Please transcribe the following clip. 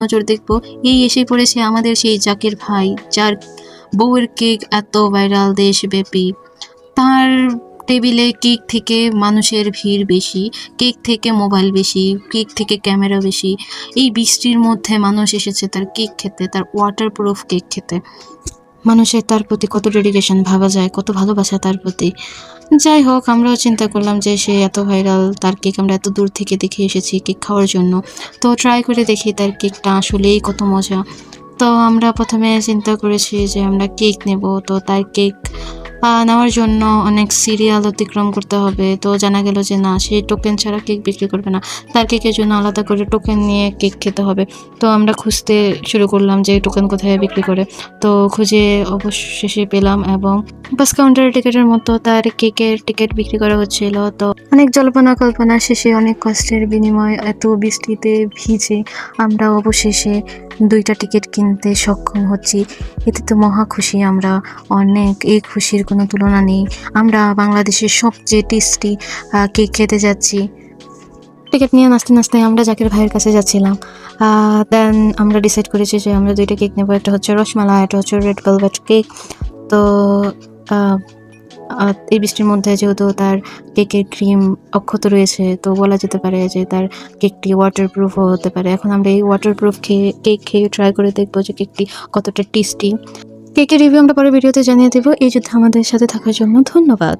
নজর দেখব। এই এসে পড়েছে আমাদের সেই জাকির ভাই, যার বউয়ের কেক এত ভাইরাল দেশব্যাপী। তার টেবিলে কেক থেকে মানুষের ভিড় বেশি, কেক থেকে মোবাইল বেশি, কেক থেকে ক্যামেরা বেশি। এই বৃষ্টির মধ্যে মানুষ এসেছে তার কেক খেতে, তার ওয়াটারপ্রুফ কেক খেতে। মানুষের তার প্রতি কত ডেডিকেশন ভাবা যায়, কত ভালোবাসা তার প্রতি। যাই হোক, আমরাও চিন্তা করলাম যে সে এত ভাইরাল, তার কেক আমরা এত দূর থেকে দেখে এসেছি কেক খাওয়ার জন্য। তো ট্রাই করে দেখি তার কেকটা আসলেই কত মজা। তো আমরা প্রথমে চিন্তা করেছি যে আমরা কেক নেব। তো তার কেক নেওয়ার জন্য অনেক সিরিয়াল অতিক্রম করতে হবে। তো জানা গেল যে না, সে টোকেন ছাড়া কেক বিক্রি করবে না, তার কেকের জন্য আলাদা করে টোকেন নিয়ে কেক খেতে হবে। তো আমরা খুঁজতে শুরু করলাম যে টোকেন কোথায় বিক্রি করে। তো খুঁজে অবশেষে পেলাম, এবং বাস কাউন্টারের টিকিটের মতো তার কেকের টিকিট বিক্রি করা হচ্ছিল। তো অনেক জল্পনা কল্পনা শেষে, অনেক কষ্টের বিনিময়ে, এত বৃষ্টিতে ভিজে আমরা অবশেষে 2টা টিকিট কিনতে সক্ষম হচ্ছি। এতে তো মহা খুশি আমরা, অনেক। এই খুশির কোনো তুলনা নেই। আমরা বাংলাদেশের সবচেয়ে টেস্টি কেক খেতে যাচ্ছি। টিকিট নিয়ে নাচতে নাচতে আমরা জাকির ভাইয়ের কাছে যাচ্ছিলাম। দেন আমরা ডিসাইড করেছি যে আমরা 2টা কেক নেবো। একটা হচ্ছে রসমালাই, একটা হচ্ছে রেড ভেলভেট কেক। তো এই বৃষ্টির মধ্যে যেহেতু তার কেকের ক্রিম অক্ষত রয়েছে, তো বলা যেতে পারে যে তার কেকটি ওয়াটারপ্রুফও হতে পারে। এখন আমরা এই ওয়াটারপ্রুফ কেক খেয়ে ট্রাই করে দেখবো যে কেকটি কতটা টেস্টি। কেকের রিভিউ আমরা পরে ভিডিওতে জানিয়ে দেবো। এই যুদ্ধে আমাদের সাথে থাকার জন্য ধন্যবাদ।